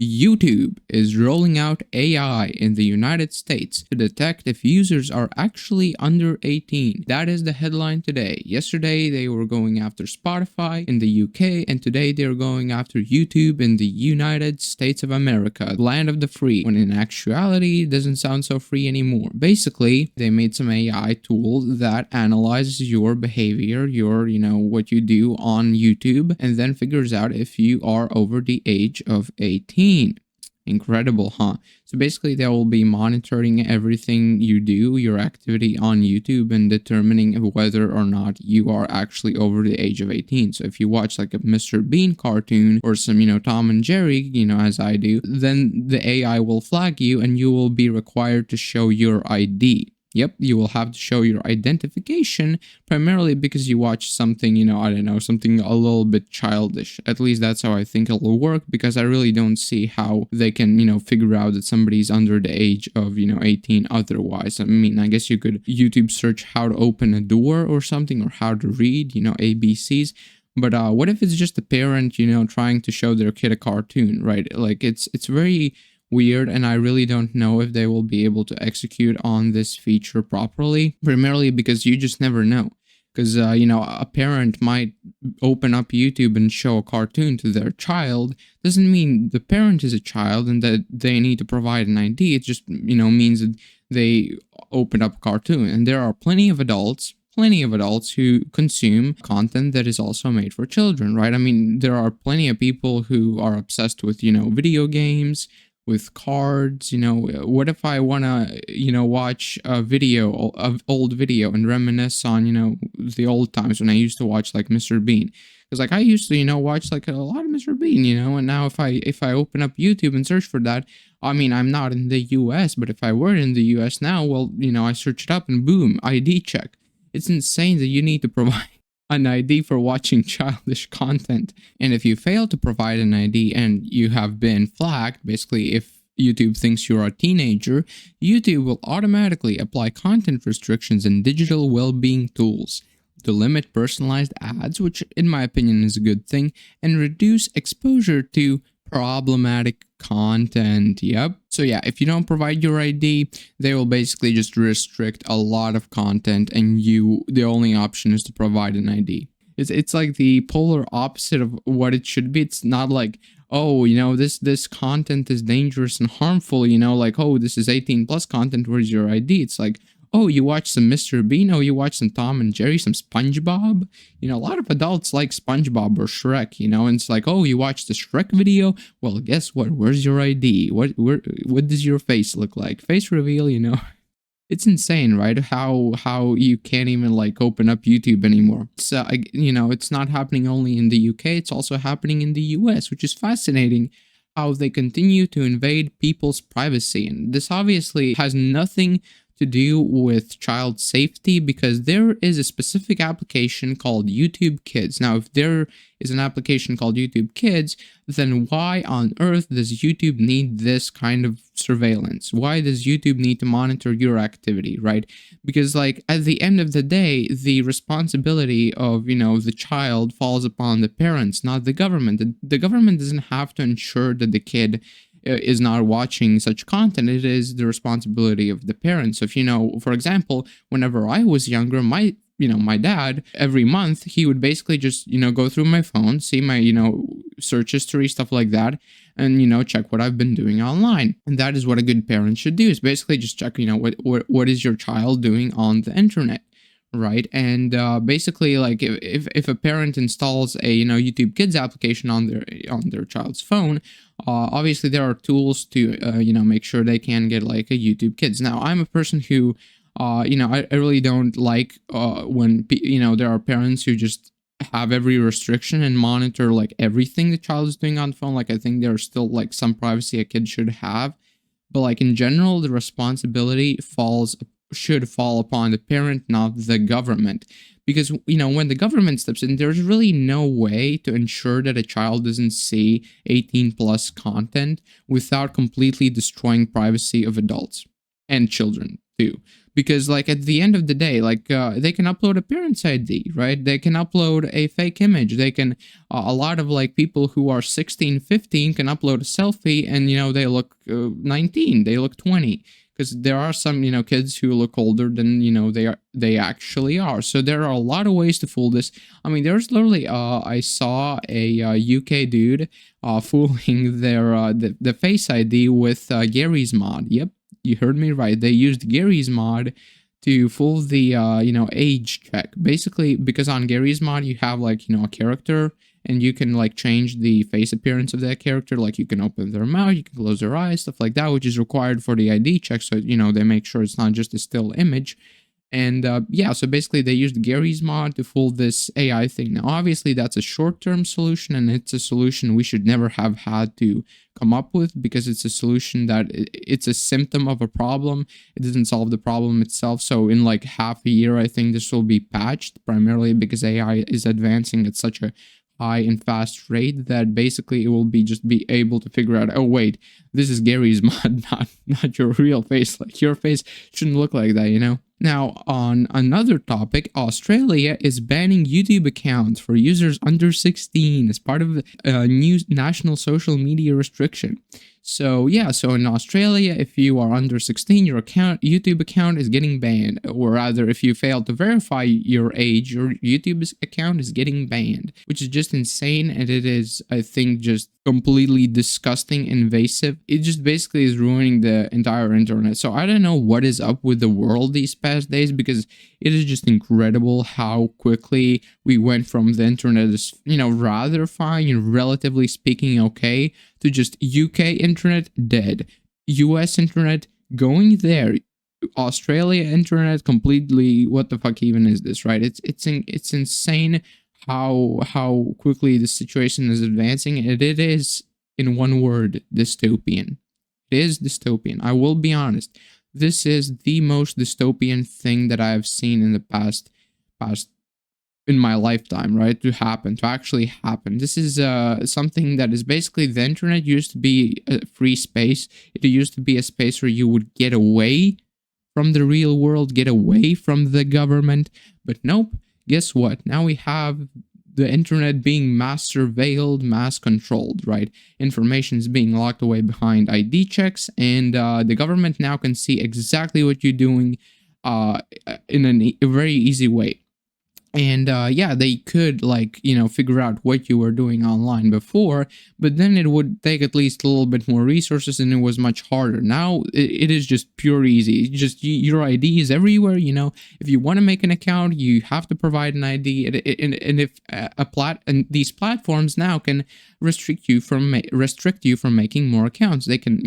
YouTube is rolling out AI in the United States to detect if users are actually under 18. That is the headline today. Yesterday, they were going after Spotify in the UK, and today they're going after YouTube in the United States of America, land of the free, when in actuality, it doesn't sound so free anymore. Basically, they made some AI tool that analyzes your behavior, what you do on YouTube, and then figures out if you are over the age of 18. Incredible, huh? So basically, they will be monitoring everything you do, your activity on YouTube, and determining whether or not you are actually over the age of 18. So if you watch like a Mr. Bean cartoon or some, Tom and Jerry, as I do, then the AI will flag you and you will be required to show your ID. Yep, you will have to show your identification, primarily because you watch something, I don't know, something a little bit childish. At least that's how I think it'll work, because I really don't see how they can, figure out that somebody's under the age of, 18 otherwise. I mean, I guess you could YouTube search how to open a door or something, or how to read, ABCs. But what if it's just a parent, trying to show their kid a cartoon, right? Like, it's very weird, and I really don't know if they will be able to execute on this feature properly, primarily because you just never know. Because, a parent might open up YouTube and show a cartoon to their child. Doesn't mean the parent is a child and that they need to provide an ID. It just, means that they open up a cartoon. And there are plenty of adults who consume content that is also made for children, right? I mean, there are plenty of people who are obsessed with, video games, with cards. What if I want to, watch a video of old video and reminisce on, the old times when I used to watch like Mr. Bean? Because like I used to, watch like a lot of Mr. Bean, and now if I open up YouTube and search for that, I mean, I'm not in the US, but if I were in the US now, well, I search it up and boom, ID check. It's insane that you need to provide an ID for watching childish content. And if you fail to provide an ID and you have been flagged, basically if YouTube thinks you're a teenager, YouTube will automatically apply content restrictions and digital well-being tools to limit personalized ads, which in my opinion is a good thing, and reduce exposure to problematic content. Yep. So yeah, if you don't provide your ID, they will basically just restrict a lot of content, and the only option is to provide an ID. It's like the polar opposite of what it should be. It's not like, oh, this content is dangerous and harmful, like, oh, this is 18 plus content, where's your ID? It's like, oh, you watch some Mr. Bean, oh, you watch some Tom and Jerry, some SpongeBob. A lot of adults like SpongeBob or Shrek, and it's like, oh, you watch the Shrek video? Well, guess what? Where's your ID? What does your face look like? Face reveal, It's insane, right? How you can't even like open up YouTube anymore. So, it's not happening only in the UK, it's also happening in the US, which is fascinating. How they continue to invade people's privacy. And this obviously has nothing to do with child safety, because there is a specific application called YouTube Kids. Now, if there is an application called YouTube Kids, then why on earth does YouTube need this kind of surveillance? Why does YouTube need to monitor your activity, right? Because like at the end of the day, the responsibility of, the child falls upon the parents, not the government. The government doesn't have to ensure that the kid is not watching such content. It is the responsibility of the parents. So if, for example, whenever I was younger, my dad, every month, he would basically just, go through my phone, see my, search history, stuff like that, and, check what I've been doing online. And that is what a good parent should do, is basically just check, what is your child doing on the internet. Right. And basically, like if a parent installs a YouTube Kids application on their child's phone, obviously there are tools to make sure they can get like a YouTube Kids. Now, I'm a person who I really don't like when there are parents who just have every restriction and monitor like everything the child is doing on the phone. Like, I think there's still like some privacy a kid should have, but like in general, the responsibility should fall upon the parent, not the government. Because, when the government steps in, there's really no way to ensure that a child doesn't see 18 plus content without completely destroying privacy of adults and children. too, because like at the end of the day, like they can upload a parent's ID, right? They can upload a fake image. They can a lot of like people who are 16, 15 can upload a selfie, and they look 19, they look 20, because there are some kids who look older than they actually are. So there are a lot of ways to fool this. I mean, there's literally I saw a UK dude fooling their the face ID with Gary's mod. Yep, you heard me right. They used Gary's mod to fool the age check. Basically, because on Gary's mod you have like a character, and you can like change the face appearance of that character. Like you can open their mouth, you can close their eyes, stuff like that, which is required for the ID check. So they make sure it's not just a still image. And yeah, so basically they used Gary's mod to fool this AI thing. Now, obviously, that's a short-term solution, and it's a solution we should never have had to come up with, because it's a solution that it's a symptom of a problem. It doesn't solve the problem itself. So in like half a year, I think this will be patched, primarily because AI is advancing at such a high and fast rate that basically it will just be able to figure out, oh wait, this is Gary's mod, not your real face. Like your face shouldn't look like that. Now, on another topic, Australia is banning YouTube accounts for users under 16 as part of a new national social media restriction. So yeah, so in Australia, if you are under 16, your YouTube account is getting banned. Or rather, if you fail to verify your age, your YouTube account is getting banned, which is just insane. And it is, I think, just completely disgusting, invasive. It just basically is ruining the entire internet. So I don't know what is up with the world these past days, because it is just incredible how quickly we went from the internet is, rather fine and relatively speaking okay, to just UK internet dead, US internet going there, Australia internet completely. What the fuck even is this, right? It's insane how quickly the situation is advancing, and it is, in one word, dystopian. It is dystopian. I will be honest. This is the most dystopian thing that I have seen in the past in my lifetime, right? To actually happen. This is something that is basically, the internet used to be a free space. It used to be a space where you would get away from the real world, get away from the government. But nope, guess what? Now we have the internet being mass surveilled, mass controlled, right? Information is being locked away behind ID checks, and the government now can see exactly what you're doing in a very easy way. And yeah, they could figure out what you were doing online before, but then it would take at least a little bit more resources, and it was much harder. Now it is just pure easy. Just your ID is everywhere. If you want to make an account, you have to provide an ID, and if and these platforms now can restrict you from making more accounts. They can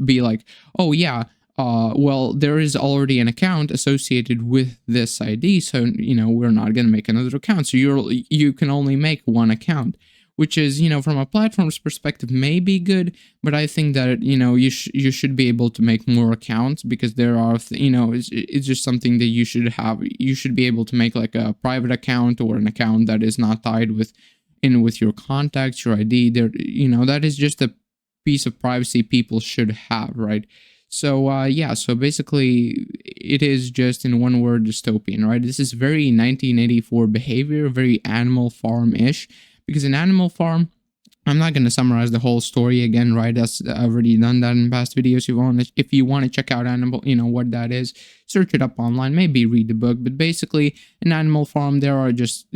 be like, oh yeah, well, there is already an account associated with this ID, so we're not going to make another account. So you can only make one account, which is from a platform's perspective may be good, but I think that you should be able to make more accounts, because there are it's just something that you should have. You should be able to make like a private account, or an account that is not tied with your contacts, your ID. There, that is just a piece of privacy people should have, right? So yeah, so basically it is just, in one word, dystopian, right? This is very 1984 behavior, very Animal Farm-ish, because in Animal Farm, I'm not going to summarize the whole story again, right? I've already done that in past videos. If you want to check out Animal, what that is, search it up online, maybe read the book. But basically, in Animal Farm, there are just,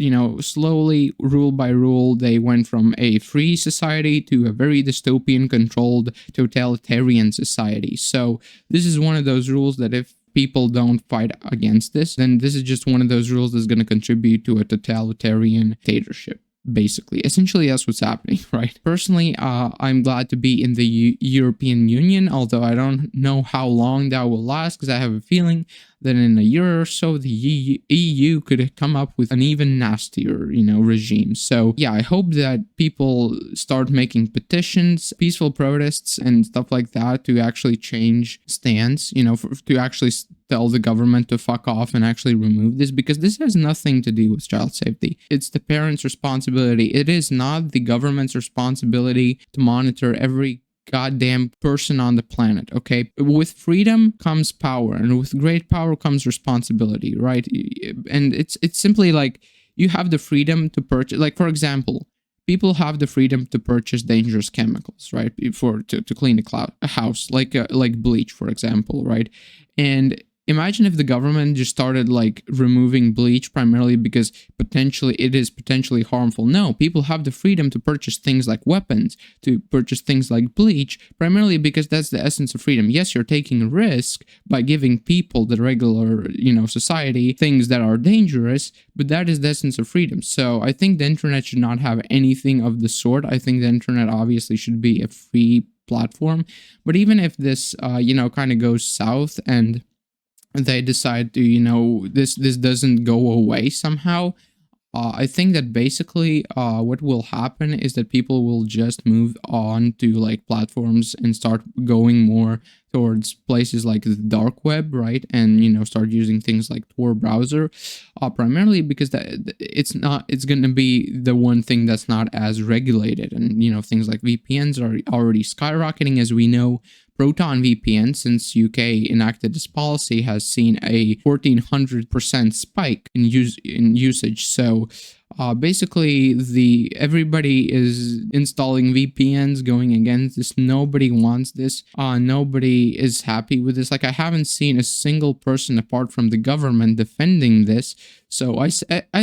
slowly, rule by rule, they went from a free society to a very dystopian, controlled, totalitarian society. So this is one of those rules that if people don't fight against this, then this is just one of those rules that's going to contribute to a totalitarian dictatorship. Basically, essentially, that's what's happening, right? Personally, I'm glad to be in the European Union, although I don't know how long that will last, because I have a feeling that in a year or so, the EU could come up with an even nastier, regime. So yeah, I hope that people start making petitions, peaceful protests, and stuff like that to actually change stance, to actually tell the government to fuck off and actually remove this, because this has nothing to do with child safety. It's the parents' responsibility. It is not the government's responsibility to monitor every goddamn person on the planet. Okay, with freedom comes power, and with great power comes responsibility, right? And it's simply like you have the freedom to purchase, like, for example, people have the freedom to purchase dangerous chemicals, right, to clean a house, like bleach, for example, right? And imagine if the government just started like removing bleach primarily because it is potentially harmful. No, people have the freedom to purchase things like weapons, to purchase things like bleach, primarily because that's the essence of freedom. Yes, you're taking a risk by giving people, the regular, society, things that are dangerous, but that is the essence of freedom. So I think the internet should not have anything of the sort. I think the internet obviously should be a free platform. But even if this, kind of goes south and they decide to, this doesn't go away somehow, I think that basically what will happen is that people will just move on to like platforms and start going more towards places like the dark web, right? And start using things like Tor browser, primarily because it's going to be the one thing that's not as regulated. And things like VPNs are already skyrocketing, as we know. Proton VPN, since UK enacted this policy, has seen a 1400% spike in usage. So basically, everybody is installing VPNs, going against this. Nobody wants this. Nobody is happy with this. Like, I haven't seen a single person apart from the government defending this. So I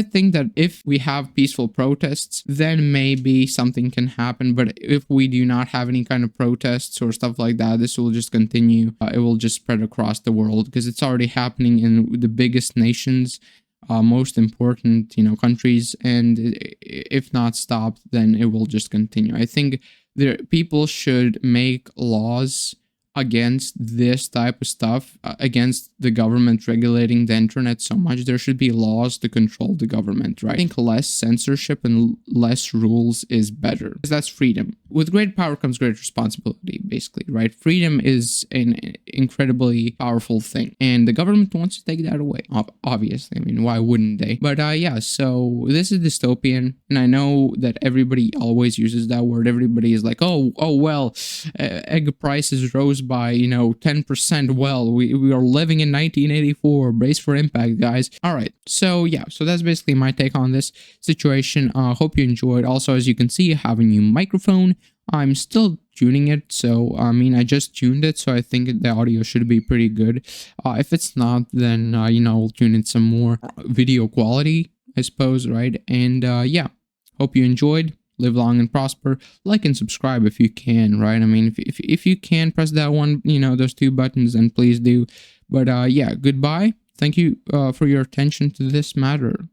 think that if we have peaceful protests, then maybe something can happen. But if we do not have any kind of protests or stuff like that, this will just continue. It will just spread across the world because it's already happening in the biggest nations, most important, countries. And if not stopped, then it will just continue. I think people should make laws against this type of stuff, against the government regulating the internet so much. There should be laws to control the government, right? I think less censorship and less rules is better, because that's freedom. With great power comes great responsibility, basically, right? Freedom is an incredibly powerful thing, and the government wants to take that away, obviously. I mean, why wouldn't they? But yeah, so this is dystopian, and I know that everybody always uses that word. Everybody is like, oh well, egg prices rose by 10%. Well, we are living in 1984. Brace for impact, guys. All right, so yeah, so that's basically my take on this situation. Hope you enjoyed. Also, as you can see, I have a new microphone. I'm still tuning it, so I just tuned it, so I think the audio should be pretty good. If it's not, then we'll tune in some more video quality, I suppose, right? And yeah, hope you enjoyed. Live long and prosper. Like and subscribe if you can, right? I mean, if you can press that one, those two buttons, then please do. But yeah, goodbye. Thank you for your attention to this matter.